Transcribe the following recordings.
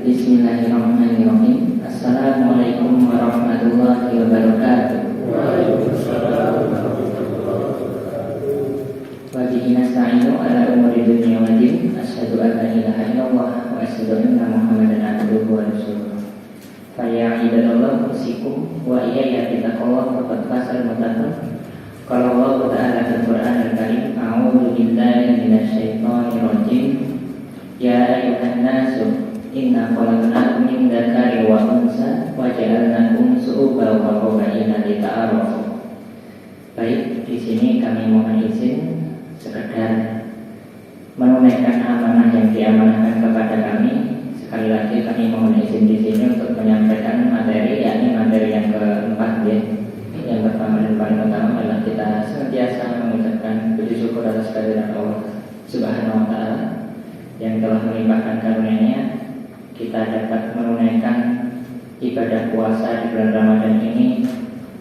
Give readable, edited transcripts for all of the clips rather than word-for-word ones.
Bismillahirrahmanirrahim. Assalamualaikum warahmatullahi wabarakatuh. Waalaikumsalam warahmatullahi wabarakatuh. Wa bihi nasta'inu ala umuri dunya wa din. Asyhadu an la ilaha illallah wa asyhadu anna Muhammadan abduhu wa rasuluh. Fa ya ibadallah usikum wa iyaya bittaqwa faqad fasal muttaqin. Qala Allah Ta'ala fil Qur'anil Karim, a'udzu billahi minasyaitonir rajim. Ya ayyuhan nasu inna khalaqnakum min dzakarin wa unsa wa ja'alnakum syu'uban wa qabaila lita'arafu. Baik, di sini kami mohon izin sekedar menunaikan amanah yang diamanahkan kepada kami. Sekali lagi kami mohon izin di sini untuk menyampaikan materi, yakni materi yang keempat ya. Yang pertama dan paling utama adalah kita senantiasa mengucapkan puji syukur atas kehadirat Allah Subhanahu wa Ta'ala yang telah melimpahkan karunia-Nya kita dapat menunaikan ibadah puasa di bulan Ramadan ini,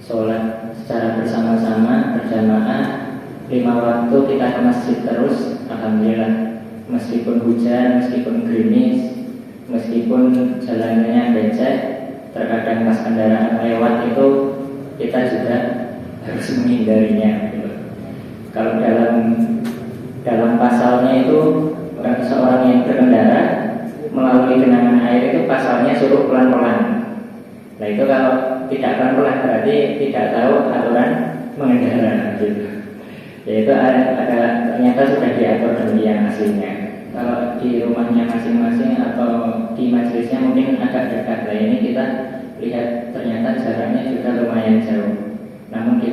sholat secara bersama-sama berjamaah 5 waktu kita ke masjid terus, alhamdulillah. Meskipun hujan, meskipun gerimis, meskipun jalannya becek, terkadang pas kendaraan lewat itu kita juga harus menghindarinya. Kalau dalam pasalnya itu seorang yang berkendara melalui genangan air itu pasalnya suruh pelan-pelan. Nah itu kalau tidak pelan-pelan berarti tidak tahu aturan mengendara gitu. Yaitu ada ternyata sudah diatur demikian aslinya. Kalau di rumahnya masing-masing atau di majelisnya mungkin agak dekat. Nah ini kita lihat ternyata jaraknya juga lumayan jauh. Namun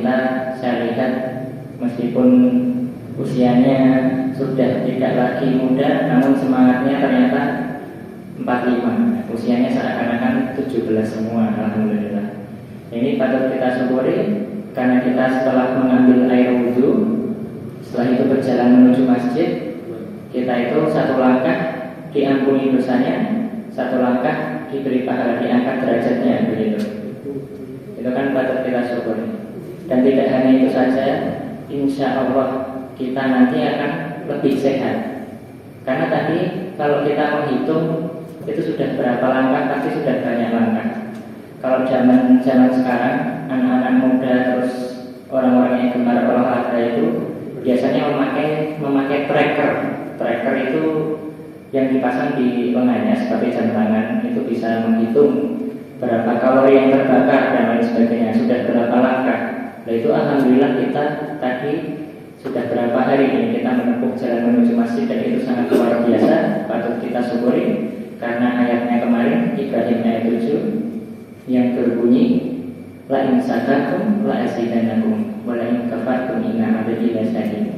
saya lihat meskipun usianya sudah tidak lagi muda, namun semangatnya ternyata 45. Usianya seakan-akan 17 semua, alhamdulillah. Ini patut kita syukuri karena kita setelah mengambil air wudhu, setelah itu berjalan menuju masjid, kita itu satu langkah diampuni dosanya, satu langkah diberi pahala, diangkat derajatnya begitu. Itu kan patut kita syukuri. Dan tidak hanya itu saja, insya Allah kita nanti akan lebih sehat. Karena tadi kalau kita menghitung itu sudah berapa langkah, pasti sudah banyak langkah. Kalau zaman sekarang anak-anak muda terus orang-orang yang gemar olahraga itu biasanya memakai tracker. Tracker itu yang dipasang di lengannya sebagai jam tangan, itu bisa menghitung berapa kalori yang terbakar dan lain sebagainya, sudah berapa langkah. Nah itu alhamdulillah kita tadi sudah berapa hari ini kita menempuh jalan menuju masjid, dan itu sangat luar biasa, patut kita syukuri. Karena ayatnya kemarin Ibrahim ayat 7 yang berbunyi la in syakartum la azidannakum wa la in kafartum inna adzabi lasyadid.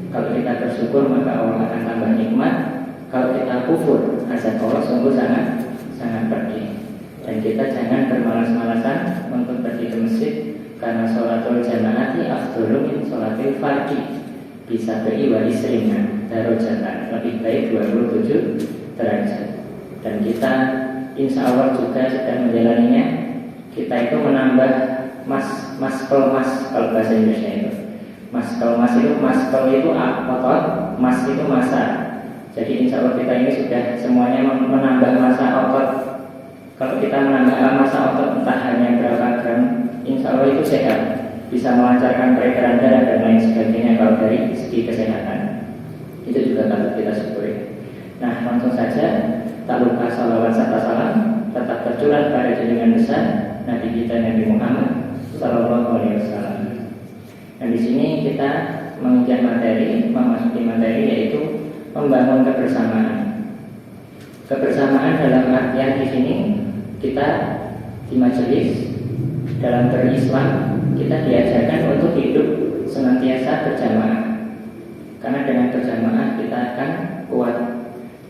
Kalau kita bersyukur maka Allah akan tambah nikmat. Kalau kita kufur, azab Allah sungguh sangat pedih. Dan kita jangan bermalas-malasan untuk pergi ke masjid, karena sholatul jamaati afdhalu min sholatil fardhi. Bisa beri wali seringan darajatan, lebih baik 27 derajat. Dan kita insya Allah juga sedang menjalaninya. Kita itu menambah maskel kalau bahasa Indonesia itu. Maskel itu otot, mas itu masa. Jadi insya Allah kita ini sudah semuanya menambah masa otot. Kalau kita menambah masa otot entah hanya berapa gram, insya Allah itu sehat, bisa melancarkan peredaran darah dan lain sebagainya. Kalau dari segi kesehatan itu juga patut kita syukuri. Nah langsung saja, tak lupa salawat serta salam tetap tercurah pada junjungan besar Nabi kita Nabi Muhammad Sallallahu Alaihi Wasallam. Dan di sini kita mengejar memasuki materi yaitu membangun kebersamaan. Kebersamaan dalam artian di sini kita di majelis dalam berislam kita diajarkan untuk hidup senantiasa berjamaah. Karena dengan berjamaah kita akan kuat.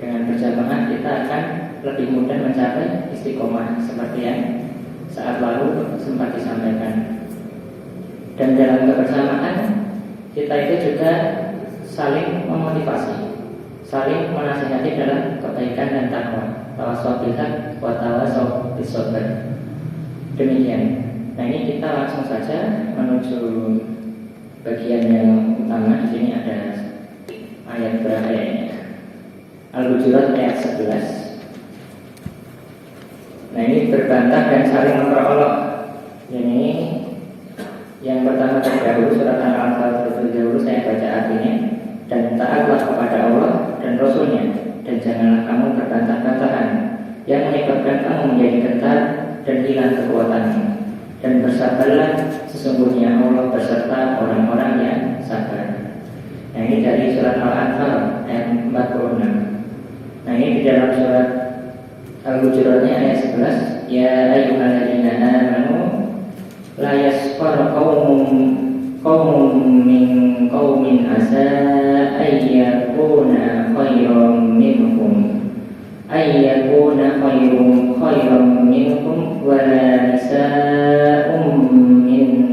Dengan berjamaah kita akan lebih mudah mencapai istiqomah seperti yang saat lalu sempat disampaikan. Dan dalam kebersamaan kita itu juga saling memotivasi, saling menasihati dalam kebaikan dan takwa. Tawassaw bil haq wa tawassaw bis sabr. Demikian. Nah ini kita langsung saja menuju bagian yang utama. Di sini ada ayat berapa ya? Al-Hujurat ayat 11. Nah ini berbantah dan saling memperolok. Ini yang pertama terdahulu surat Al-Anfal terdahulu saya baca artinya. Dan taatlah kepada Allah dan Rasulnya, dan janganlah kamu berbantah-bantahan yang menyebabkan kamu menjadi gentar dan hilang kekuatanmu. Dan bersabarlah, sesungguhnya Allah beserta orang-orang yang sabar. Nah ini dari surat Al-Anfal ayat 46. Nah ini di dalam surat Al-Hujuratnya ayat 11, ya ayyuhalladzina amanu la yasfar qaumun min qaumin asa ayyakuna khairan minhum khairan minhum wala nisa'un min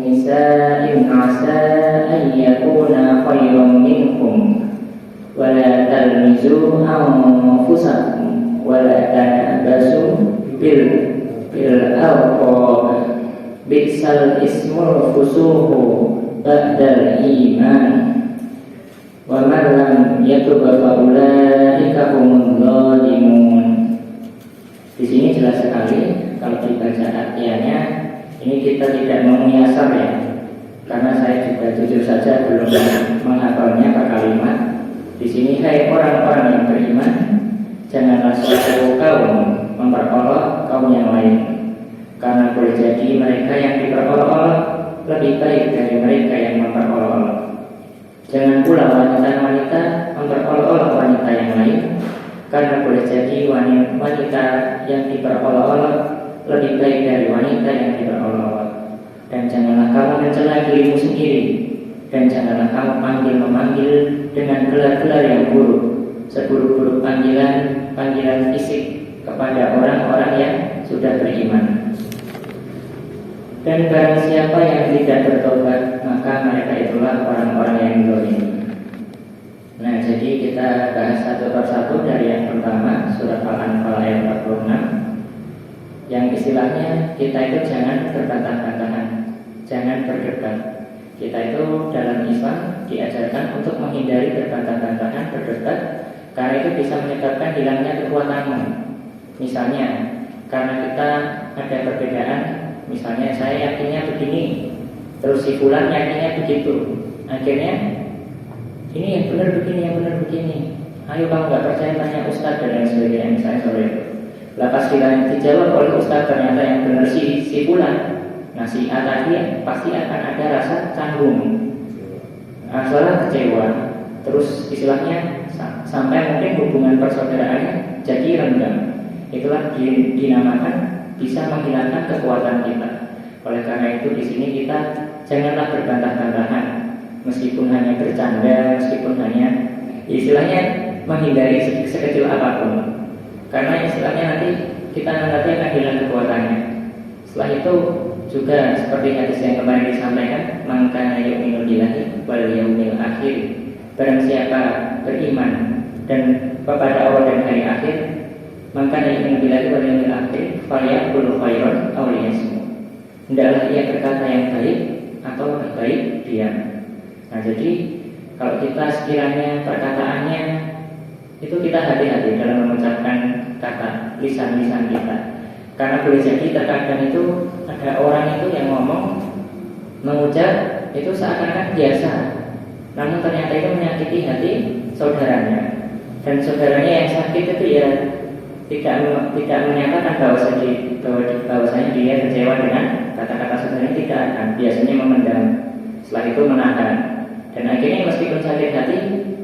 nisa'in asa ayyakuna khairan minhum wala talmizu anfusakum wala tanabasu bil alqab bi'sal ismul fusuqu ba'dal iman wa man lam yatub fa ulaika humul zalimun. Di sini jelas sekali kalau dibaca artiannya, ini kita tidak menyiasar ya, karena saya juga jujur saja belum menghafalnya per kalimat. Di sini hai orang-orang yang beriman, janganlah suatu kaum memperolok kaum yang lain, karena boleh jadi mereka yang diperolok-olok lebih baik dari mereka yang memperolok-olok. Jangan pula wanita-wanita memperolok-olok wanita yang lain, karena boleh jadi wanita yang diperolok-olok lebih baik dari wanita yang diperolok-olok. Dan janganlah kamu mencela dirimu sendiri, dan janganlah kamu memanggil dengan gelar-gelar yang buruk, seburuk-buruk panggilan fisik kepada orang-orang yang sudah beriman. Dan barang siapa yang tidak bertobat, maka mereka itulah orang-orang yang zalim. Nah, jadi kita bahas satu persatu dari yang pertama, surat Al-Anfal ayat 46. Yang istilahnya kita itu jangan berbantah-bantahan, jangan berdebat. Kita itu dalam Islam diajarkan untuk menghindari berbantah-bantahan, berdebat, karena itu bisa menyebabkan hilangnya kekuatanmu. Misalnya, karena kita ada perbedaan, misalnya saya yakinnya begini, terus si fulan yakinnya begitu. Akhirnya ini yang benar begini, yang benar begini. Ayo kamu nggak percaya tanya ustaz dan lain sebagainya, misalnya sore itu. Lepas dijawab oleh ustaz ternyata yang benar si fulan. Nah si A tadi pasti akan ada rasa canggung, rasa kecewa. Terus istilahnya sampai mungkin hubungan persaudaraannya jadi renggang. Itulah dinamakan bisa menghilangkan kekuatan kita. Oleh karena itu di sini kita janganlah berbantah-bantahan, meskipun hanya bercanda, meskipun hanya istilahnya menghindari sekecil apapun. Karena istilahnya nanti kita akan hilang kekuatannya. Setelah itu juga seperti hadis yang kemarin disampaikan, man kana yu'minu billahi wal yaumil akhir, barang siapa beriman dan kepada Allah dan hari akhir, maka yu'minu billahi wal yaumil akhir falyaqul khairan aw liyasmut, hendaklah ia berkata yang baik atau berbaik diam. Nah jadi kalau kita sekiranya perkataannya itu kita hati-hati dalam mengucapkan kata lisan-lisan kita. Karena boleh jadi terkadang itu ada orang itu yang ngomong, mengucap itu seakan-akan biasa, namun ternyata itu menyakiti hati saudaranya. Dan saudaranya yang sakit itu ya tidak menyatakan bahwasanya dia kecewa dengan kata-kata saudaranya, tidak akan, biasanya memendam, setelah itu menahan. Dan akhirnya meskipun sakit hati,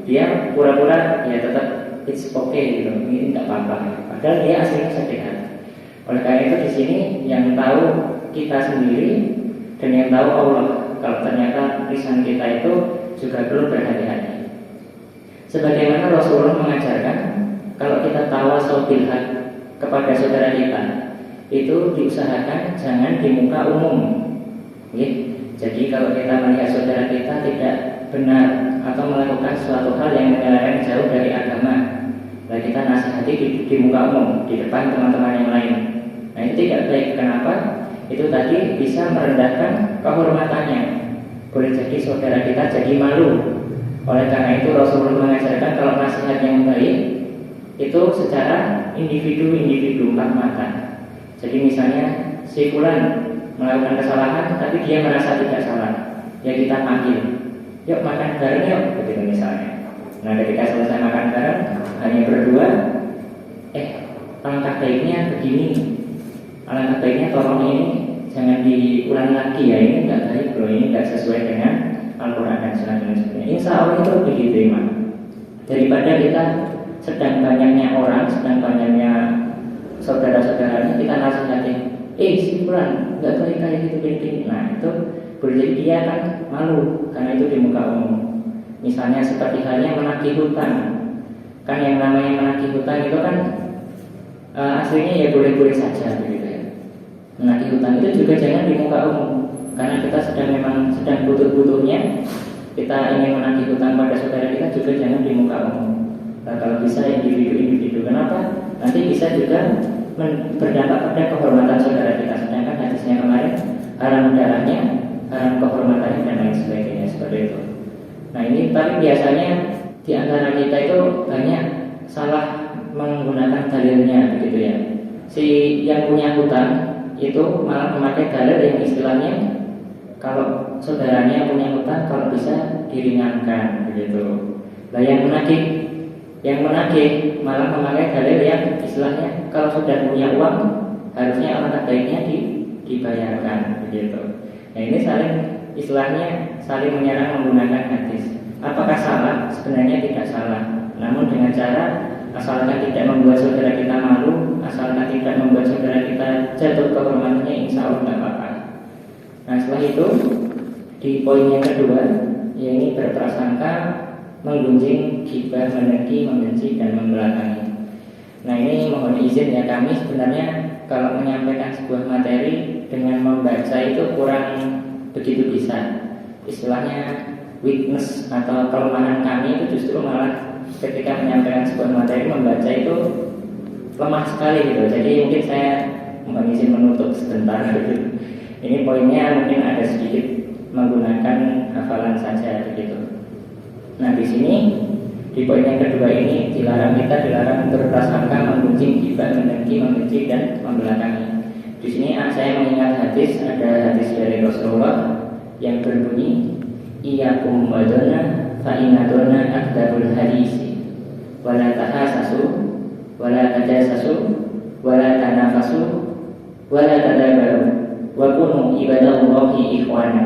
dia pura-pura ya tetap it's okay gitu, ini tidak apa-apa, padahal dia aslinya sakit hati. Oleh karena itu di sini yang tahu kita sendiri dan yang tahu Allah. Kalau ternyata lisan kita itu juga perlu berhati-hati. Sebagaimana Rasulullah mengajarkan, kalau kita tawasau bil haq kepada saudara kita, itu diusahakan jangan di muka umum. Jadi kalau kita melihat saudara kita tidak benar atau melakukan suatu hal yang menyelewengkan jauh dari agama, nah kita nasihati di muka umum, di depan teman-teman yang lain. Nah itu tidak baik. Kenapa? Itu tadi bisa merendahkan kehormatannya. Boleh jadi saudara kita jadi malu Oleh karena itu Rasulullah mengajarkan kalau nasihat yang baik itu secara individu empat mata. Jadi misalnya si fulan melakukan kesalahan tapi dia merasa tidak salah, ya kita panggil, yuk makan bareng yuk, begitu misalnya. Nah ketika selesai makan bareng hanya berdua, alangkah baiknya begini, alangkah baiknya tolong ini jangan diulang lagi ya, ini nggak baik loh, ini nggak sesuai dengan Al-Quran dan Sunnah dan sebagainya. Insya Allah itu lebih diterima daripada kita sedang banyaknya orang, sedang banyaknya saudara-saudaranya kita nasihatin, si fulan nggak baik kayak gitu gini. Nah itu boleh jadi dia akan malu karena itu di muka umum. Misalnya seperti halnya menagih hutang, kan yang namanya menagih hutang itu kan aslinya ya boleh-boleh saja begitu ya. Menagih hutang itu juga jangan di muka umum, karena kita sedang butuh-butuhnya, kita ingin menagih hutang pada saudara kita juga jangan di muka umum. Nah, kalau bisa individu. Kenapa? Nanti bisa juga berdampak pada kehormatan saudara kita. Sedangkan hadisnya kemarin haram darahnya, haram kehormatannya dan lain sebagainya seperti itu. Nah ini tapi biasanya di antara kita itu banyak salah menggunakan dalilnya begitu ya. Si yang punya hutang itu malah memakai dalil yang istilahnya kalau saudaranya punya hutang kalau bisa diringankan begitu. Nah yang menagih malah memakai dalil yang istilahnya kalau sudah punya uang harusnya alangkah baiknya dibayarkan begitu. Nah ini saling menyerang menggunakan hadis. Apakah salah? Sebenarnya tidak salah. Namun dengan cara asalkan tidak membuat saudara kita malu, asalkan tidak membuat saudara kita jatuh kehormatannya, insya Allah tidak apa-apa. Nah setelah itu di poin yang kedua, yaitu berprasangka, menggunjing, ghibah, meneki, membenci dan membelakangi. Nah ini mohon izin ya, kami sebenarnya kalau menyampaikan sebuah materi dengan membaca itu kurang begitu bisa. Istilahnya weakness atau kelemahan kami itu justru malah ketika menyampaikan sebuah materi membaca itu lemah sekali gitu. Jadi mungkin saya mohon izin menutup sebentar gitu. Ini poinnya mungkin ada sedikit menggunakan hafalan saja begitu. Nah di sini di poin yang kedua ini kita dilarang berprasangka, menggunjing, ghibah, meneki, membenci dan membelakangi. Di sini saya mengingat hadis, ada hadis dari Rasulullah yang berbunyi, iyyakum wadonna fa inna donna akdzabul hadisi wala tahasasu wala tajassasu wala tanafasu wala tadabaru wa kunu ibadallahi ikhwana,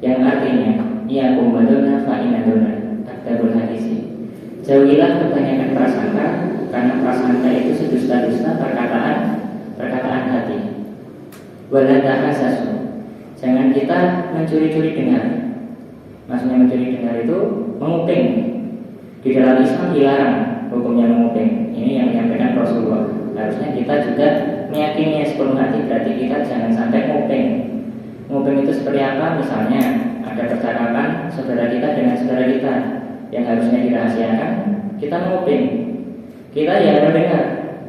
yang artinya iyyakum wadonna fa inna donna akdzabul hadisi, jauhilah kebanyakan prasangka karena prasangka itu sedusta-dusta perkataan hati. Wala tahasasu, jangan kita mencuri-curi dengar. Maksudnya mencuri dengar itu menguping. Di dalam Islam dilarang hukumnya menguping. Ini yang menyampaikan Rasulullah. Harusnya kita juga meyakini sepenuh hati, berarti kita jangan sampai menguping. Menguping itu seperti apa? Misalnya ada percakapan saudara kita dengan saudara kita yang harusnya dirahasiakan, kita menguping. Kita yang mendengar.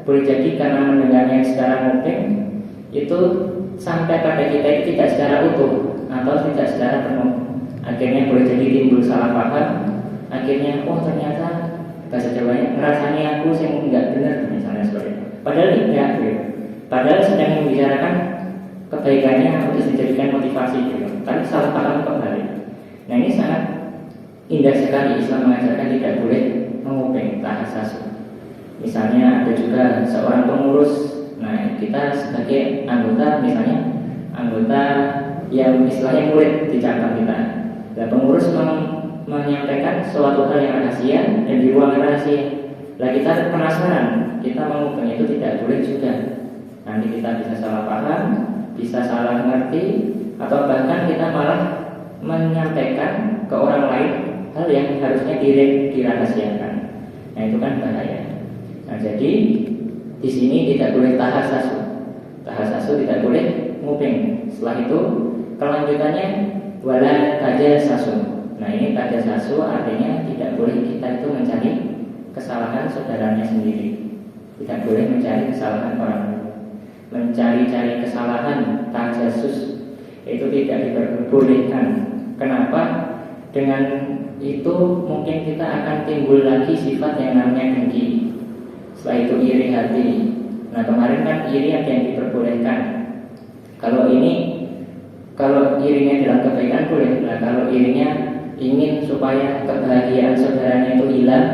Boleh jadi karena mendengarnya secara menguping itu sampai pada kita itu tidak secara utuh atau tidak secara penuh. Akhirnya boleh jadi timbul salah paham. Akhirnya ternyata bahasa Jawanya ngerasanya aku yang enggak benar misalnya seperti itu. Padahal tidak gitu. Padahal sedang membicarakan kebaikannya untuk dijadikan motivasi gitu. Tapi salah paham kembali. Nah ini sangat indah sekali Islam mengajarkan tidak boleh menguping tahasasu. Misalnya ada juga seorang pengurus. Nah kita sebagai anggota, misalnya anggota yang istilahnya murid di cabang kita, nah, pengurus menyampaikan suatu hal yang rahasia dan di ruang rahasia. Nah kita penasaran, kita menguping itu tidak boleh juga. Nanti kita bisa salah paham, bisa salah mengerti, atau bahkan kita malah menyampaikan ke orang lain hal yang harusnya dirahasiakan. Nah itu kan bahaya. Nah jadi di sini tidak boleh tahasasu tidak boleh nguping. Setelah itu kelanjutannya wala tajassasu. Nah ini tajassasu artinya tidak boleh kita itu mencari kesalahan saudaranya sendiri. Tidak boleh mencari kesalahan orang lain. Mencari-cari kesalahan, tajassus itu tidak diperbolehkan. Kenapa? Dengan itu mungkin kita akan timbul lagi sifat yang namanya dengki. Setelah itu iri hati. Nah kemarin kan iri ada yang diperbolehkan. Kalau irinya dalam kebaikan boleh. Nah kalau irinya ingin supaya kebahagiaan saudaranya itu hilang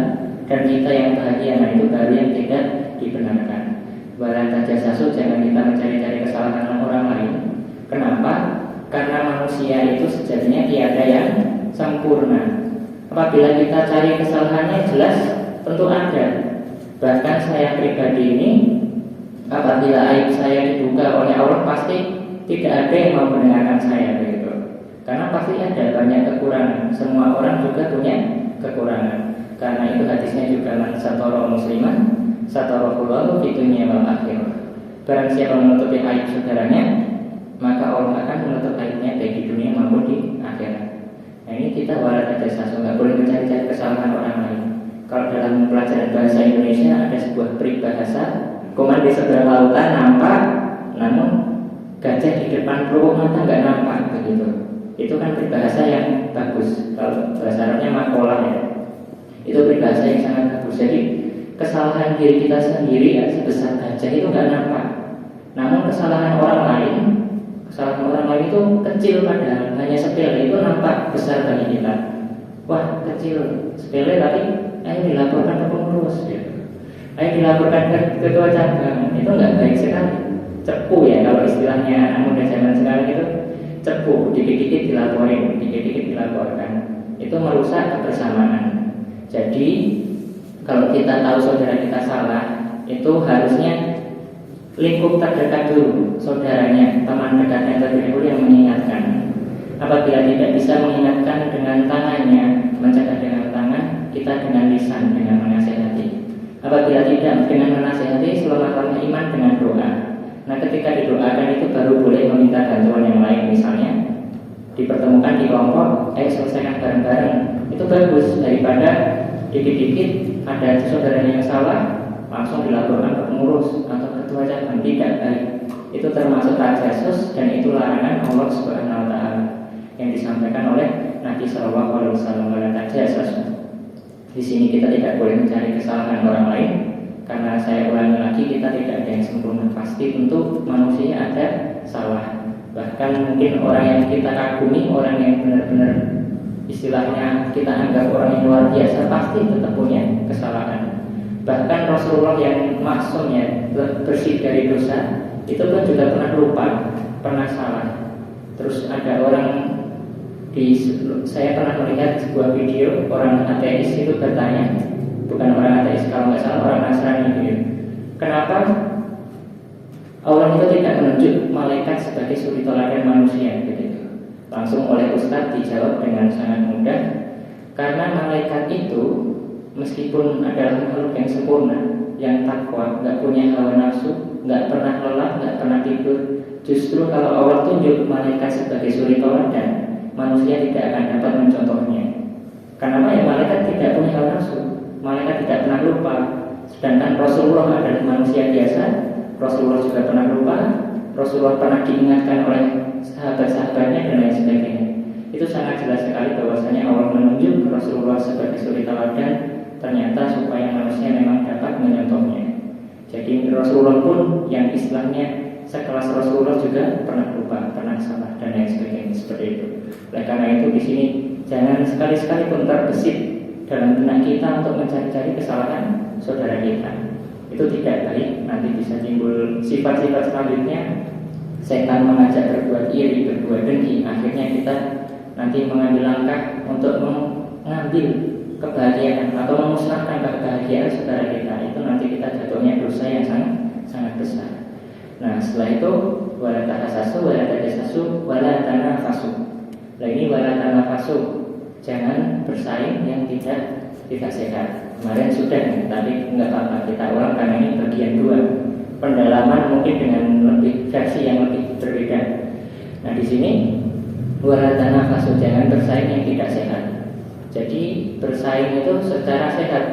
dan kita yang bahagia, nah itu baru yang tidak dibenarkan. Wala tajassasu, jangan kita mencari-cari kesalahan orang lain. Kenapa? Karena manusia itu sejatinya tiada yang sempurna. Apabila kita cari kesalahannya, jelas tentu ada. Bahkan saya pribadi ini, apabila aib saya dibuka oleh Allah, pasti tidak ada yang mau mendengarkan saya begitu. Karena pasti ada banyak kekurangan. Semua orang juga punya kekurangan. Karena itu hadisnya juga man satara musliman satarahullahu fid dunya wal akhirah. Barang siapa menutupi aib saudaranya, maka Allah akan menutup aibnya baik di dunia maupun di akhirat. Nah ini kita wala tajassasu, nggak boleh mencari-cari kesalahan orang lain. Kalau dalam pelajaran bahasa Indonesia ada sebuah peribahasa, kuman di seberang lautan nampak, namun gajah di depan pelupuk mata nggak nampak begitu. Itu kan peribahasa yang bagus. Kalau bahasa Arabnya maqalah ya. Itu peribahasa yang sangat bagus. Jadi kesalahan diri kita sendiri ya sebesar gajah itu nggak nampak. Namun kesalahan orang lain itu kecil padahal, hanya sepele itu nampak besar bagi kita. Wah kecil, sepele tapi ayo dilaporkan ke pengurus ya. Ayo dilaporkan ke ketua cabang. Itu nggak baik sekali. Cepu ya kalau istilahnya anak muda zaman sekarang itu cepu, dikit-dikit dilaporin, dikit-dikit dilaporkan. Itu merusak kebersamaan. Jadi kalau kita tahu saudara kita salah, itu harusnya lingkup terdekat dulu, saudaranya, teman dekatnya terdahulu yang mengingatkan. Apabila tidak bisa mengingatkan dengan tangannya, mencegah dengan tangan, kita dengan lisan, dengan menasihati. Apabila tidak dengan menasihati, selamatkanlah iman dengan doa. Nah ketika didoakan itu baru boleh meminta bantuan yang lain. Misalnya dipertemukan di kelompok, selesaikan bareng-bareng. Itu bagus daripada dikit-dikit ada saudaranya yang salah langsung dilaporkan ke pengurus atau ketua cabang. Tidak baik. Itu termasuk tajassus dan itu larangan Allah Subhanahu wa taala yang disampaikan oleh Nabi sallallahu alaihi wasallam. Tajassus. Di sini kita tidak boleh mencari kesalahan orang lain. Karena saya ulangi lagi, kita tidak ada yang sempurna. Pasti tentu manusia ada salah. Bahkan mungkin orang yang kita kagumi, orang yang benar-benar istilahnya kita anggap orang yang luar biasa, pasti tetap punya kesalahan. Bahkan Rasulullah yang maksum ya, bersih dari dosa, itu pun juga pernah lupa, pernah salah. Terus ada orang saya pernah melihat sebuah video orang ateis itu bertanya, bukan orang ateis kalau nggak salah orang Nasrani gitu. Kenapa Allah itu tidak menunjuk malaikat sebagai suri toladan manusia gitu. Langsung oleh Ustadz dijawab dengan sangat mudah. Karena malaikat itu meskipun adalah makhluk yang sempurna, yang takwa, nggak punya hawa nafsu, nggak pernah lelah, nggak pernah tidur. Justru kalau Allah tunjuk malaikat sebagai suri toladan, manusia tidak akan dapat mencontohnya. Karena ya malaikat tidak punya hawa nafsu, malaikat tidak pernah lupa. Sedangkan Rasulullah adalah manusia biasa, Rasulullah juga pernah lupa, Rasulullah pernah diingatkan oleh sahabat-sahabatnya dan lain sebagainya. Itu sangat jelas sekali bahwasanya Allah menunjuk Rasulullah sebagai suri teladan, ternyata supaya manusia memang dapat menyontohnya. Jadi Rasulullah pun yang istilahnya sekelas Rasulullah juga pernah lupa, pernah salah dan lain sebagainya seperti itu. Oleh karena itu di sini jangan sekali-sekali pun terbesit dalam benak kita untuk mencari-cari kesalahan saudara kita. Itu tidak baik, nanti bisa timbul sifat-sifat selanjutnya. Setan mengajak berbuat iri, berbuat dengki. Akhirnya kita nanti mengambil langkah untuk mengambil kebahagiaan atau memusnahkan kebahagiaan saudara kita. Itu nanti kita jatuhnya dosa yang sangat besar. Nah setelah itu wala tahassasu wala tajassasu wala tanafasu. Nah ini wala tanafasu, jangan bersaing yang tidak sehat. Kemarin sudah, tadi nggak apa-apa kita ulang karena ini bagian 2. Pendalaman mungkin dengan lebih versi yang lebih berbeda. Nah di sini wala tanafasu, jangan bersaing yang tidak sehat. Jadi bersaing itu secara sehat.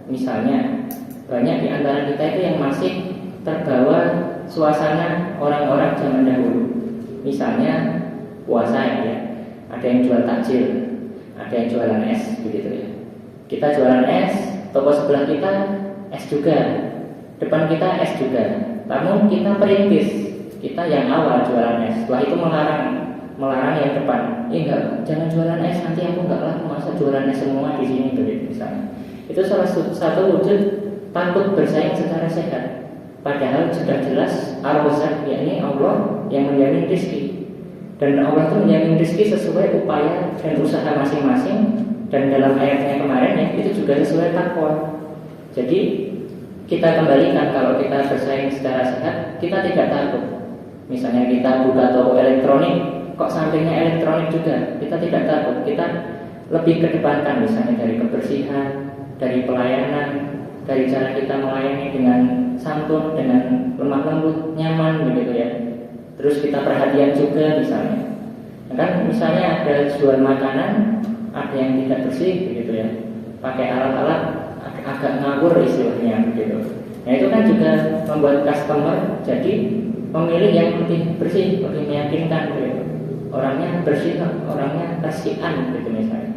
Misalnya banyak di antara kita itu yang masih terbawa suasana orang-orang zaman dahulu. Misalnya puasa ya, ada yang jual takjil, ada Ada yang jualan es begitu ya. Kita jualan es, toko sebelah kita es juga, depan kita es juga. Namun kita perintis, kita yang awal jualan es. Setelah itu melarang yang depan. Enggak, jangan jualan es, nanti aku enggak laku, masa jualan es semua di sini begitu misalnya. Itu salah satu wujud takut bersaing secara sehat. Padahal sudah jelas Ar-Razzaq, yakni Allah yang menjamin rezeki. Dan Allah itu menjamin rezeki sesuai upaya dan usaha masing-masing. Dan dalam ayatnya kemarin ya, itu juga sesuai takwa. Jadi kita kembalikan, kalau kita bersaing secara sehat, kita tidak takut. Misalnya kita buka toko elektronik, kok sampingnya elektronik juga, kita tidak takut. Kita lebih kedepankan, misalnya dari kebersihan, dari pelayanan, dari cara kita melayani dengan santun, dengan lemah lembut, nyaman begitu ya. Terus kita perhatian juga misalnya. Kan misalnya ada jual makanan, ada yang tidak bersih begitu ya, pakai alat-alat agak ngawur istilahnya begitu. Nah itu kan juga membuat customer jadi memilih yang lebih bersih, lebih meyakinkan begitu. Orangnya bersih, orangnya kasihan begitu misalnya.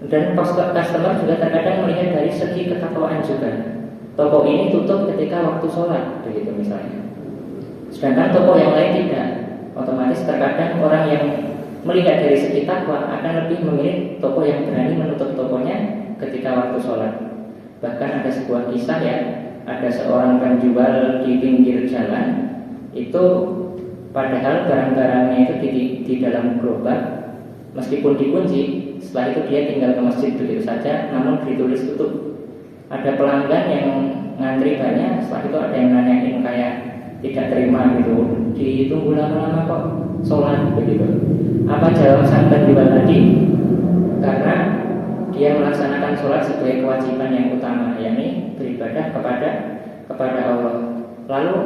Dan customer juga terkadang melihat dari segi ketakwaan juga. Toko ini tutup ketika waktu sholat begitu misalnya. Sedangkan toko yang lain tidak. Otomatis terkadang orang yang melihat dari segi takwa akan lebih memilih toko yang berani menutup tokonya ketika waktu sholat. Bahkan ada sebuah kisah ya, ada seorang penjual di pinggir jalan, itu padahal barang-barangnya itu di dalam gerobak, meskipun dikunci, setelah itu dia tinggal ke masjid begitu saja, namun ditulis tutup. Ada pelanggan yang ngantri banyak, setelah itu ada yang nanyain kayak tidak terima gitu, ditunggu lama-lama kok sholat begitu. Apa jawab sang penjual tadi? Karena dia melaksanakan sholat sebagai kewajiban yang utama, yakni beribadah kepada Allah. Lalu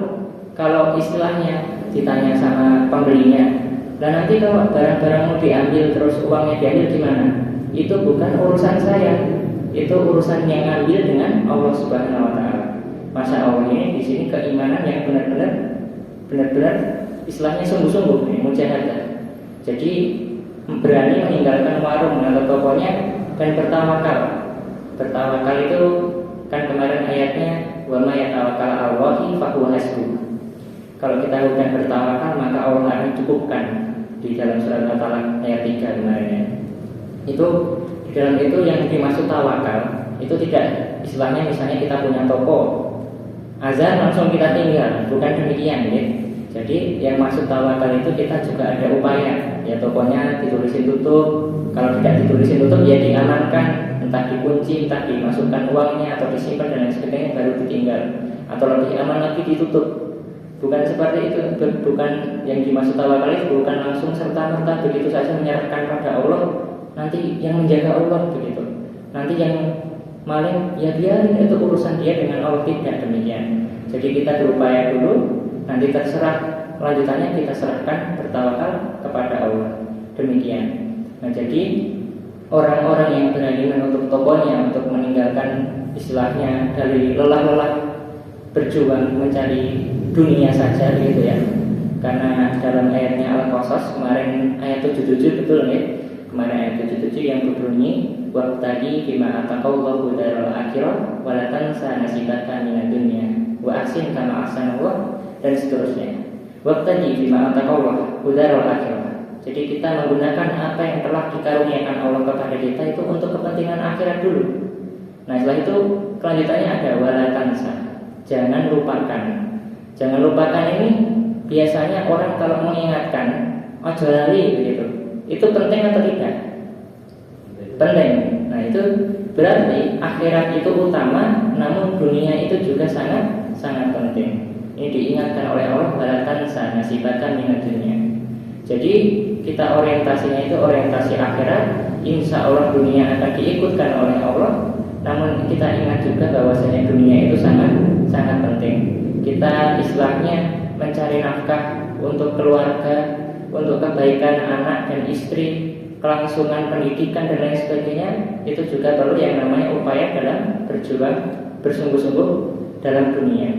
kalau istilahnya ditanya sama pembelinya, dan nanti kalau barang-barangmu diambil terus uangnya diambil gimana? Itu bukan urusan saya, itu urusan yang ngambil dengan Allah Subhanahu Wa Taala. Masa Allah ini di sini keimanan yang benar-benar istilahnya sungguh-sungguh, mujahadah. Jadi berani meninggalkan warung atau tokonya dan bertawakal. Bertawakal itu kan kemarin ayatnya wa may yatawakkal 'alallahi fa huwa hasbuh. Kalau kita sudah bertawakal maka Allah akan cukupkan. Di dalam surat At-Talaq ayat 3 kemarin. Itu di dalam itu yang dimaksud tawakal itu tidak istilahnya misalnya kita punya toko azan langsung kita tinggal, bukan demikian ya. Jadi yang maksud tawakal itu kita juga ada upaya, ya tokonya ditulisin tutup, kalau tidak ditulisin tutup ya diamankan, entah dikunci, entah dimasukkan uangnya atau disimpan dan lain sebagainya baru ditinggal, atau lebih aman lagi ditutup. Bukan seperti itu, bukan yang dimaksud tawakal itu bukan langsung serta-merta begitu saja menyerahkan pada Allah, nanti yang menjaga Allah begitu. Nanti yang maling ya biarin itu urusan dia dengan Allah, tidak demikian. Jadi kita berupaya dulu. Nanti terserah lanjutannya kita serahkan bertawakal kepada Allah. Demikian. Nah jadi orang-orang yang berani menutup tokonya untuk meninggalkan istilahnya dari lelah-lelah berjuang mencari dunia saja gitu ya. Karena dalam ayatnya Al-Qasas kemarin ayat 77 betul ya. Kemarin ayat 77 yang berbunyi wabtaghi bima ataqallahu daral akhirah wa la tansa nasibaka minad dunya wa ahsin kama ahsanallah dan seterusnya. Wabtaghi bima ataqallahu daral akhirah. Jadi kita menggunakan apa yang telah dikaruniakan Allah kepada kita itu untuk kepentingan akhirat dulu. Nah setelah itu kelanjutannya ada wala tansa. Jangan lupakan. Jangan lupakan ini biasanya orang kalau mengingatkan ojo lali begitu. Itu penting atau tidak? Penting. Nah itu berarti akhirat itu utama, namun dunia itu juga sangat penting. Ini diingatkan oleh Allah balatan nasibatan minad dunya. Jadi kita orientasinya itu orientasi akhirat. Insya Allah dunia akan diikutkan oleh Allah. Namun kita ingat juga bahwasanya dunia itu sangat penting. Kita istilahnya mencari nafkah untuk keluarga, untuk kebaikan anak dan istri, kelangsungan pendidikan dan lain sebagainya. Itu juga perlu yang namanya upaya dalam berjuang bersungguh-sungguh dalam dunia.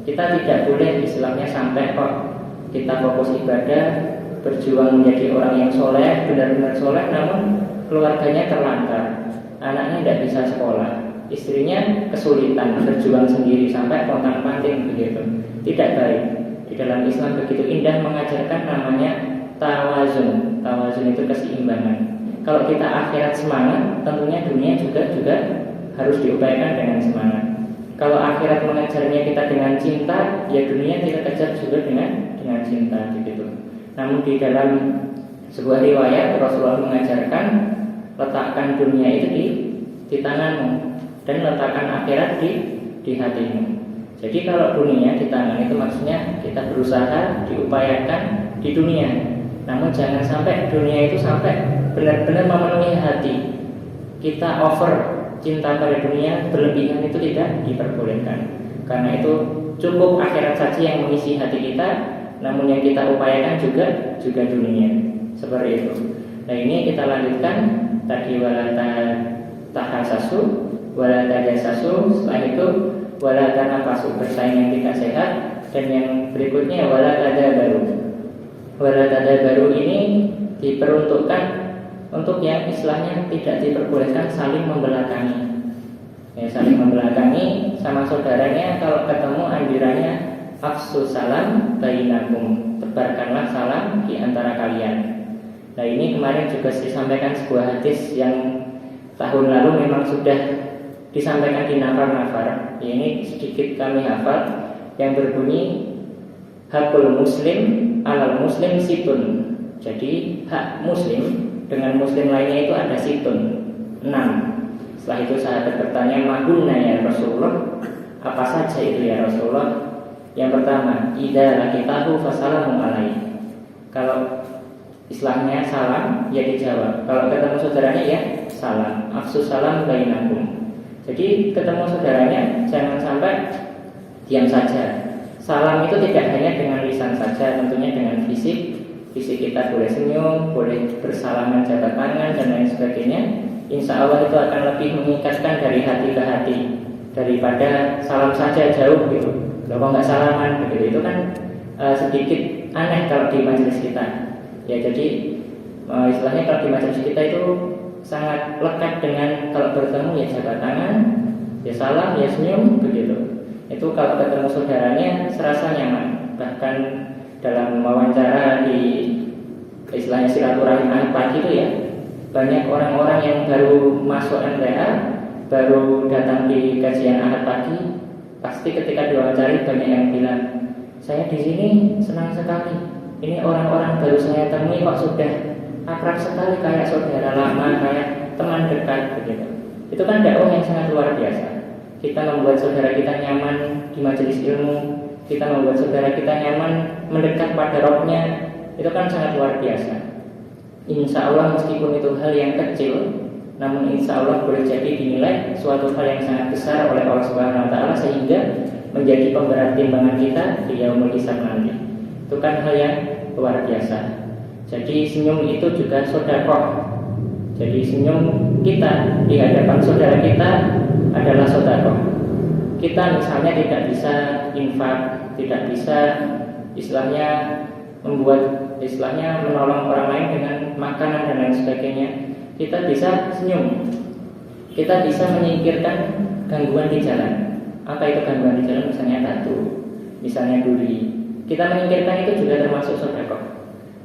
Kita tidak boleh istilahnya sampai kok kita fokus ibadah, berjuang menjadi orang yang soleh, benar-benar soleh, namun keluarganya terlantar, anaknya tidak bisa sekolah, istrinya kesulitan berjuang sendiri sampai pontang-panting begitu. Tidak baik. Di dalam Islam begitu indah mengajarkan namanya tawazun. Tawazun itu keseimbangan. Kalau kita akhirat semangat, tentunya dunia juga harus diupayakan dengan semangat. Kalau akhirat mengejarnya kita dengan cinta, ya dunia kita kejar juga dengan cinta begitu. Namun di dalam sebuah riwayat Rasulullah mengajarkan letakkan dunia itu di tanganmu dan letakkan akhirat di hatimu. Jadi kalau dunia di tangan itu maksudnya kita berusaha diupayakan di dunia. Namun jangan sampai dunia itu sampai benar-benar memenuhi hati. Kita over cinta pada dunia berlebihan itu tidak diperbolehkan. Karena itu cukup akhirat saja yang mengisi hati kita, namun yang kita upayakan juga dunia. Seperti itu. Nah ini kita lanjutkan tadi wala tahasasu, wala tajasasu, setelah itu wala tanafasu, bersaing yang tidak sehat, dan yang berikutnya wala tadabaru. Wala tadabaru ini diperuntukkan untuk yang istilahnya tidak diperbolehkan saling membelakangi. Ya, saling membelakangi sama saudaranya, kalau ketemu anjurannya afsu salam bainakum, tebarkanlah salam di antara kalian. Nah ini kemarin juga disampaikan sebuah hadis yang tahun lalu memang sudah disampaikan di nafar-nafar. Ya, ini sedikit kami hafal yang berbunyi hakul muslim alal muslim situn. Jadi hak muslim dengan muslim lainnya itu ada situn 6. Setelah itu sahabat bertanya, mahunna ya Rasulullah, apa saja itu ya Rasulullah? Yang pertama, idza laqitahu fasalamu alaihi. Kalau istilahnya salam, ya dijawab. Kalau ketemu saudaranya ya salam. Afsus salam bainakum. Jadi ketemu saudaranya jangan sampai diam saja. Salam itu tidak hanya dengan lisan saja, tentunya dengan fisik. Fisik kita boleh senyum, boleh bersalaman jabat tangan dan lain sebagainya. Insya Allah itu akan lebih mengikatkan dari hati ke hati daripada salam saja jauh gitu. Kalau nggak salaman begitu, itu kan sedikit aneh kalau di majelis kita. Ya jadi istilahnya kalau di majelis kita itu sangat lekat dengan kalau bertemu ya jabat tangan, ya salam, ya senyum begitu. Itu kalau ketemu saudaranya serasa nyaman. Bahkan dalam wawancara di istilahnya silaturahmi akhir pagi itu ya, banyak orang-orang yang baru masuk MTA, baru datang di kajian akhir pagi, pasti ketika diwawancari banyak yang bilang, saya di sini senang sekali. Ini orang-orang baru saya temui kok sudah akrab sekali, kayak saudara lama, kayak teman dekat begitu. Itu kan dakwah yang sangat luar biasa. Kita membuat saudara kita nyaman di majelis ilmu, kita membuat saudara kita nyaman mendekat pada rohnya, itu kan sangat luar biasa. Insya Allah meskipun itu hal yang kecil, namun insya Allah boleh jadi dinilai suatu hal yang sangat besar oleh Allah Subhanahu Wa Taala sehingga menjadi pemberat timbangan kita di yaumul hisab nanti. Itu kan hal yang luar biasa. Jadi senyum itu juga sedekah. Jadi senyum kita di hadapan saudara kita adalah sedekah. Kita misalnya tidak bisa infak, tidak bisa istilahnya membuat istilahnya menolong orang lain dengan makanan dan lain sebagainya. Kita bisa senyum. Kita bisa menyingkirkan gangguan di jalan. Apa itu gangguan di jalan? Misalnya batu, misalnya duri. Kita menyingkirkan itu juga termasuk sedekah.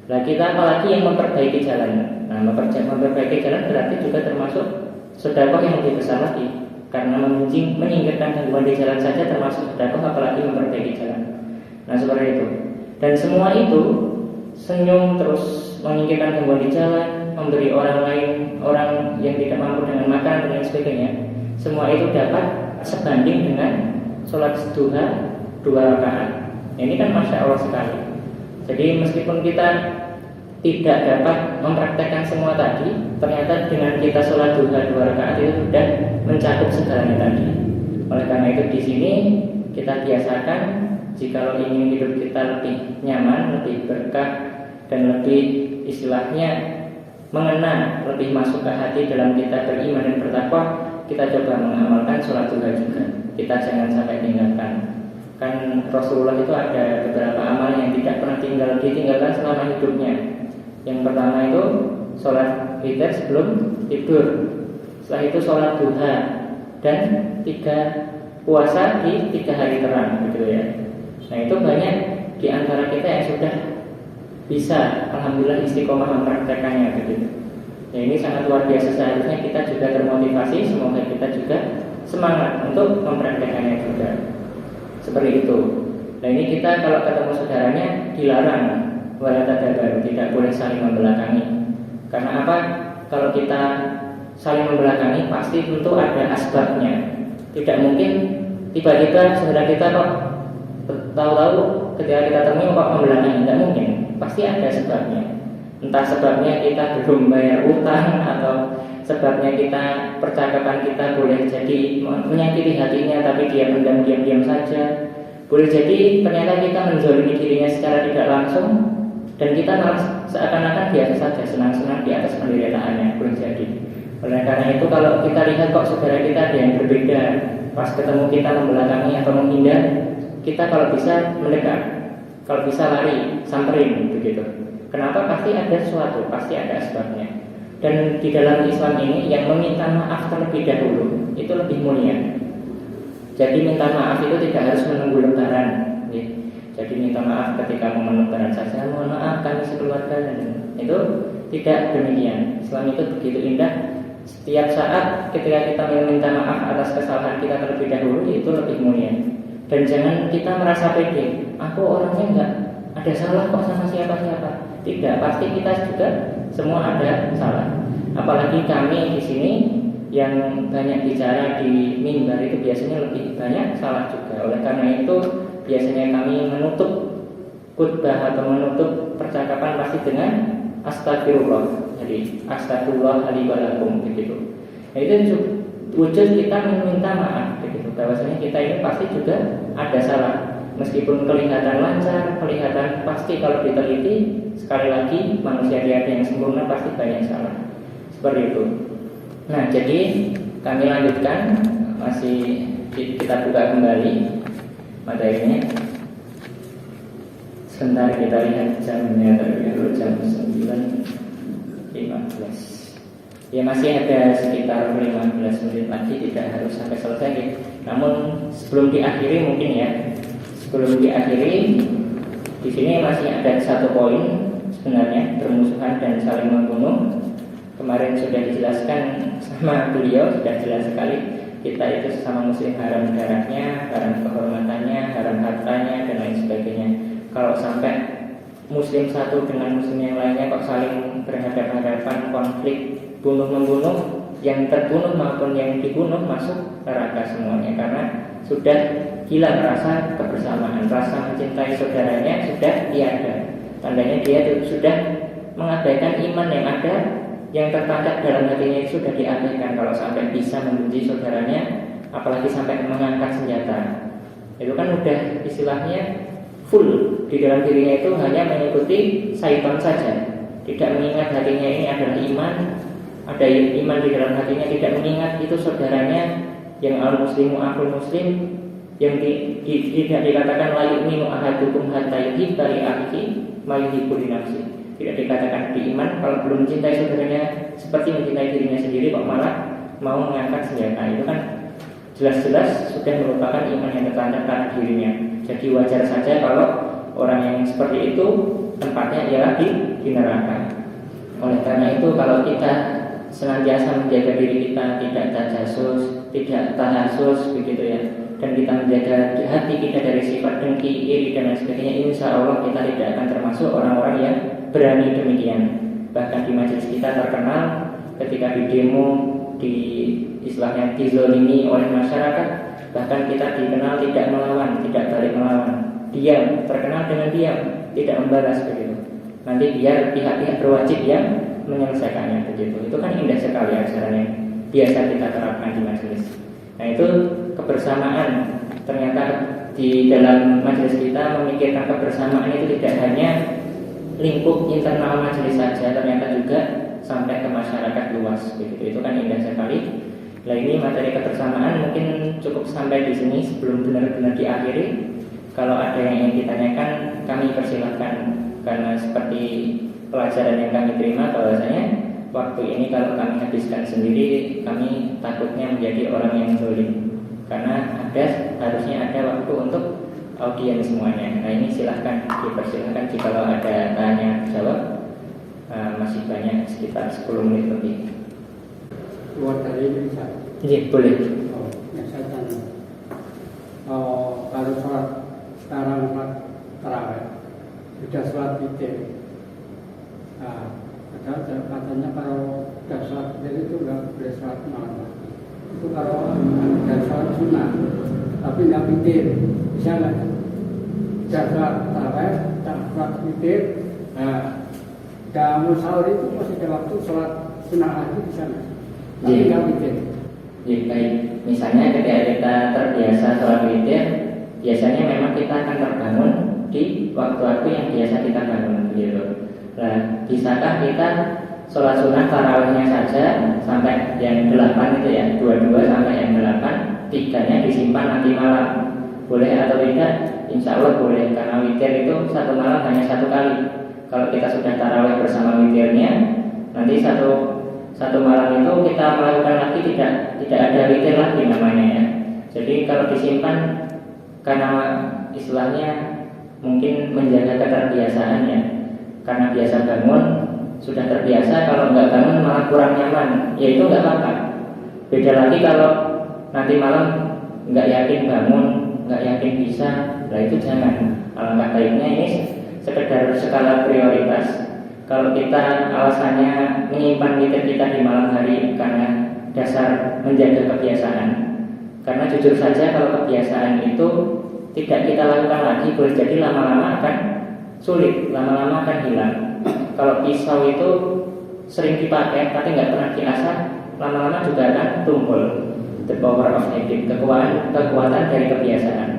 Nah kita apalagi yang memperbaiki jalan. Nah memperbaiki jalan berarti juga termasuk sedekah yang lebih besar lagi. Karena menyingkirkan gangguan di jalan saja termasuk sedekah, apalagi memperbaiki jalan. Nah seperti itu. Dan semua itu, senyum terus menyingkirkan gangguan di jalan, memberi orang lain, orang yang tidak mampu dengan makanan dan lain sebagainya, semua itu dapat sebanding dengan sholat duha 2 rakaat. Ini kan masya Allah sekali. Jadi meskipun kita tidak dapat mempraktekkan semua tadi, ternyata dengan kita sholat duha 2 rakaat itu sudah mencakup segalanya tadi. Oleh karena itu di sini kita biasakan, jikalau ingin hidup kita lebih nyaman, lebih berkah dan lebih istilahnya mengena, lebih masuk ke hati dalam kita beriman dan bertakwa, kita coba mengamalkan sholat duha juga. Kita jangan sampai tinggalkan. Kan Rasulullah itu ada beberapa amal yang tidak pernah ditinggalkan selama hidupnya. Yang pertama itu sholat witir sebelum tidur. Setelah itu sholat duha dan 3 puasa di 3 hari terang, gitu ya. Nah itu banyak di antara kita yang sudah bisa, alhamdulillah, istiqomah mempraktekannya, gitu. Ya ini sangat luar biasa, seharusnya kita juga termotivasi, semoga kita juga semangat untuk mempraktekannya juga. Seperti itu. Nah ini kita kalau ketemu saudaranya dilarang wala tadabaru, tidak boleh saling membelakangi. Karena apa? Kalau kita saling membelakangi pasti tentu ada asbabnya. Tidak mungkin tiba-tiba saudara kita kok tahu-tahu ketika kita temui kok membelakangi, tidak mungkin. Pasti ada sebabnya. Entah sebabnya kita belum bayar utang, atau sebabnya kita percakapan kita boleh jadi menyakiti hatinya tapi dia pendam diam-diam saja. Boleh jadi ternyata kita menzalimi dirinya secara tidak langsung dan kita seakan-akan biasa saja, senang-senang di atas penderitaannya. Boleh jadi. Oleh karena itu kalau kita lihat kok saudara kita ada yang berbeda, pas ketemu kita membelakangi atau menghindar, kita kalau bisa mendekat, kalau bisa lari, samperin, begitu. Kenapa? Pasti ada sesuatu, pasti ada sebabnya. Dan di dalam Islam ini yang meminta maaf terlebih dahulu itu lebih mulia. Jadi minta maaf itu tidak harus menunggu lebaran. Jadi minta maaf ketika momen lebaran saja, mohon maaf kami sekeluarga, itu tidak demikian. Islam itu begitu indah. Setiap saat ketika kita meminta maaf atas kesalahan kita terlebih dahulu itu lebih mulia. Dan jangan kita merasa pede, aku orangnya enggak ada salah kok sama siapa-siapa. Tidak, pasti kita juga semua ada salah. Apalagi kami di sini yang banyak bicara di mimbar itu biasanya lebih banyak salah juga. Oleh karena itu biasanya kami menutup khutbah atau menutup percakapan pasti dengan astagfirullah. Jadi astagfirullah li wa lakum, begitu. Nah, itu wujud kita meminta maaf, begitu. Bahwasanya kita ini pasti juga ada salah. Meskipun kelihatan lancar, kelihatan pasti kalau diteliti, sekali lagi manusia yang sempurna pasti banyak salah. Seperti itu. Nah, jadi kami lanjutkan, masih kita buka kembali materinya. Sebentar kita lihat jamnya terlebih dahulu, jam 9.15. Ya masih ada sekitar 15 menit lagi, tidak harus sampai selesai. Namun sebelum diakhiri mungkin ya. Sebelum diakhiri, di sini masih ada satu poin sebenarnya, bermusuhan dan saling membunuh. Kemarin sudah dijelaskan sama beliau, sudah jelas sekali. Kita itu sesama muslim, haram darahnya, haram kehormatannya, haram hartanya, dan lain sebagainya. Kalau sampai muslim satu dengan muslim yang lainnya kok saling berhadapan-hadapan, konflik, bunuh-membunuh, yang terbunuh maupun yang dibunuh masuk neraka semuanya. Karena sudah hilang rasa kebersamaan, rasa mencintai saudaranya sudah tiada. Tandanya dia sudah mengabaikan iman yang ada, yang tertancap dalam hatinya itu sudah diabaikan. Kalau sampai bisa membenci saudaranya, apalagi sampai mengangkat senjata, itu kan udah istilahnya full di dalam dirinya itu hanya mengikuti syaitan saja, tidak mengingat hatinya ini adalah iman. Ada iman di dalam hatinya, tidak mengingat itu saudaranya yang al-muslimu akhul muslim, yang tidak dikatakan la yu'minu ahadukum hatta yuhibba li akhihi ma yuhibbu li nafsihi. Tidak dikatakan beriman kalau belum mencintai saudaranya seperti mencintai dirinya sendiri, kok malah mau mengangkat senjata. Itu kan jelas-jelas sudah merupakan iman yang tertanda pada dirinya. Jadi wajar saja kalau orang yang seperti itu tempatnya ialah di neraka. Oleh karena itu kalau kita senantiasa menjaga diri kita, tidak tajasus, tidak tahasus, begitu ya, dan kita menjaga hati kita dari sifat dengki, iri dan lain sebagainya, insya Allah kita tidak akan termasuk orang-orang yang berani demikian. Bahkan di majelis kita terkenal ketika di demo, di istilahnya dizolimi oleh masyarakat, bahkan kita dikenal tidak melawan, tidak balik melawan, diam, terkenal dengan diam, tidak membalas, begitu. Nanti biar pihak-pihak berwajib yang menyelesaikannya, begitu. Itu kan indah sekali ajarannya, biasa kita terapkan di majelis. Nah itu kebersamaan. Ternyata di dalam majelis kita memikirkan kebersamaan itu tidak hanya lingkup internal majelis saja, ternyata juga sampai ke masyarakat luas, begitu. Itu kan indah sekali. Nah ini materi kebersamaan mungkin cukup sampai di sini sebelum benar-benar diakhiri. Kalau ada yang ingin ditanyakan, kami persilahkan, karena seperti pelajaran yang kami terima bahwasanya waktu ini kalau kami habiskan sendiri, kami takutnya menjadi orang yang zalim. Karena harusnya ada waktu untuk audiens semuanya. Nah ini silahkan dipersilahkan jika ada tanya jawab. Masih banyak sekitar 10 menit lebih. Keluar dari ini bisa. Iya boleh. Saya tanya. Kalau sholat sekarang tarawih sudah sholat witir. Katanya kalau sudah sholat witir itu nggak boleh sholat malam. Itu kalau ada sholat sunnah, tapi nggak witir, bisa nggak? Sudah sholat tarawih, sholat witir. Dan sahur itu masih ada waktu sholat sunnah lagi di sana. Tapi nggak witir. Ya, baik. Misalnya ketika kita terbiasa sholat witir, biasanya memang kita akan terbangun di waktu-waktu yang biasa kita bangun gitu. Nah, bisakah kita sholat sunnah tarawihnya saja sampai yang 8 itu ya, 22 sampai yang 8, 3-nya disimpan nanti malam. Boleh atau tidak? Insya Allah boleh, karena witir itu satu malam hanya satu kali. Kalau kita sudah tarawih bersama witirnya, nanti satu malam itu kita melakukan lagi tidak ada witir lagi namanya ya. Jadi kalau disimpan karena istilahnya mungkin menjaga keterbiasaan ya. Karena biasa bangun sudah terbiasa, kalau nggak bangun malah kurang nyaman, ya itu nggak apa-apa. Beda lagi kalau nanti malam nggak yakin bangun, nggak yakin bisa, nah itu jangan. Alangkah baiknya ini sekedar skala prioritas. Kalau kita alasannya menyimpan witir kita di malam hari karena dasar menjaga kebiasaan, karena jujur saja kalau kebiasaan itu tidak kita lakukan lagi, boleh jadi lama-lama akan sulit, lama-lama akan hilang. Kalau pisau itu sering dipakai tapi nggak pernah diasah, lama-lama juga akan tumpul. The power of habit, kekuatan dari kebiasaan.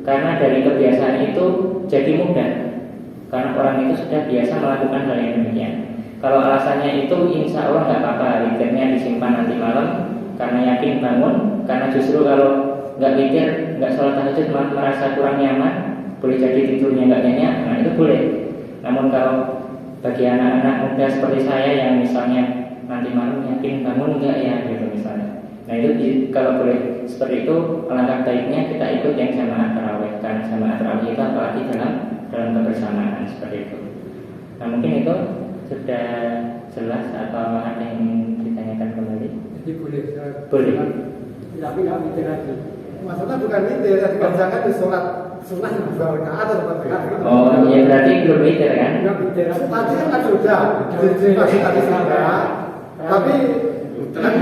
Karena dari kebiasaan itu jadi mudah. Karena orang itu sudah biasa melakukan hal yang demikian. Kalau alasannya itu insya Allah nggak apa-apa, witirnya disimpan nanti malam karena yakin bangun. Karena justru kalau nggak witir, nggak sholat tahajud merasa kurang nyaman, boleh jadi tidurnya nggak nyenyak, nah itu boleh. Namun kalau bagi anak-anak muda seperti saya yang misalnya nanti malam yakin bangun nggak ya gitu misalnya, nah itu kalau boleh seperti itu, alangkah baiknya kita ikut yang jamaah tarawih. Karena jamaah tarawih itu apalagi dalam kebersamaan seperti itu. Nah mungkin itu sudah jelas atau ada yang ditanyakan kembali? Jadi boleh. Boleh. Tapi nggak witir lagi. Maksudnya bukan witir, yang dikerjakan di sholat sunnah yang 2 rakaat atau 4 rakaat. Oh iya berarti belum witir kan? Nggak witir. Tadi kan sudah, tadi sudah, tapi kan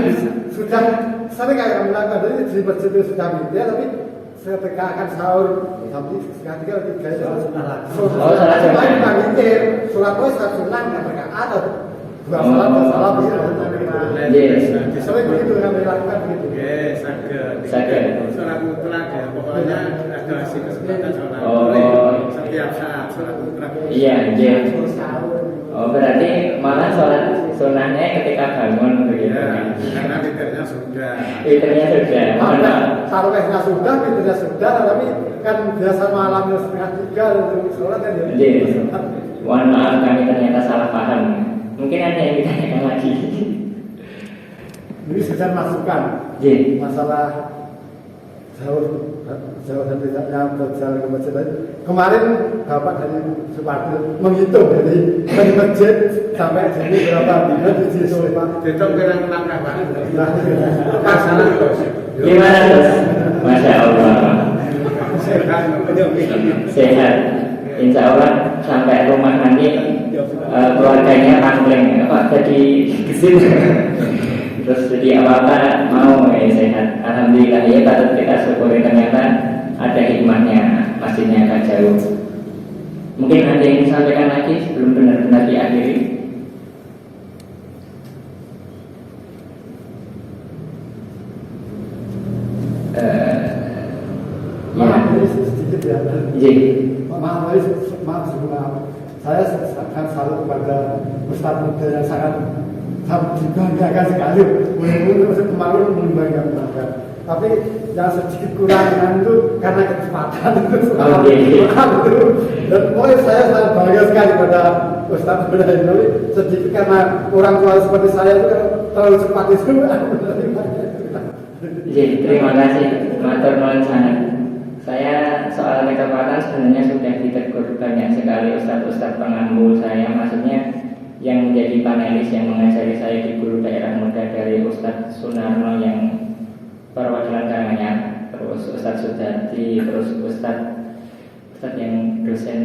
sudah sering kayak melakukan tadi di masjid itu sudah witir, tapi ketika akan sahur sampai setengah 3 atau 3 sunnah lagi. Sholat sunnah. Bukan witir, sholat sunnah 4 rakaat atau 2 salat bisa. Yes. Sering begitu kami lakukan begitu. Yes, Saged. Sholat mutlak ya, pokoknya ada kesempatan sholat. Oh. Setiap saat sholat mutlak. Iya, iya. Oh berarti malah sholat sunnahnya ketika bangun begitu. Ya, karena witirnya sudah. Witirnya sudah. Mana? Tarawihnya sudah, witirnya sudah, tapi kan biasa malamnya setengah 3 untuk sholat kan ya. Iya. Mohon maaf kami ternyata salah paham. Mungkin ada yang ditanyakan lagi. Ini sudah masukan Iya. masalah jauh dan tidaknya berjalan ke masjid. Kemarin Bapak dari Supardi menghitung dari masjid sampai sini berapa menit di sini Pak. Hitung kira langkah Pak. Pas Salah Bos. Gimana Bos? Masya Allah. Sehat. Insya Allah sampai rumah nanti keluarganya pangling apa jadi kesini. Terus jadi apa-apa mau sehat. Alhamdulillah ya, patut kita syukuri, ternyata ada hikmahnya, masjidnya agak jauh. Mungkin ada yang disampaikan lagi sebelum benar-benar diakhiri. Maaf, ini sedikit ya. Jadi Maaf sebelumnya. Saya akan salut kepada Ustaz muda yang sangat dibanggakan sekali. Kemarin membanggakan. Tapi yang sedikit kurang itu karena kecepatan itu. Dan pokoknya saya sangat bangga sekali pada Ustadz Ibrahim. Tapi sedikit karena orang tua seperti saya itu terlalu cepat itu. Jadi terima kasih matur nuwun sangat. Saya soal kecepatan sebenarnya sudah ditegur banyak sekali ustadz-ustadz pengampu saya, maksudnya yang menjadi panelis yang mengajari saya di Guru Daerah Muda dari Ustadz Sunarno yang perwakilan Karanganyar, terus Ustadz Sudati, terus Ustadz yang dosen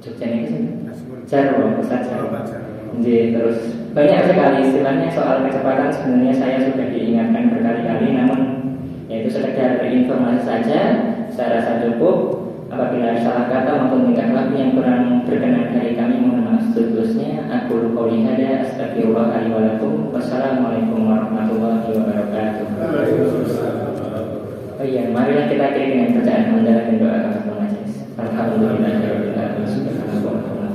Jogja ini sih, Jarwo, Ustadz Jarwo. Jadi terus banyak sekali istilahnya soal kecepatan sebenarnya saya sudah diingatkan berkali-kali, namun yaitu sekedar informasi saja, saya rasa cukup. Apabila ada salah kata maupun tingkah laku yang kurang berkenan dari kami, mohon maaf setulusnya. Aku qouli hada, astagfirullah li wa lakum. Wassalamualaikum warahmatullahi wabarakatuh. Oh iya, marilah kita akhiri dengan bacaan hamdalah dan doa kafaratul majelis. Alhamdulillahirabbil alamin.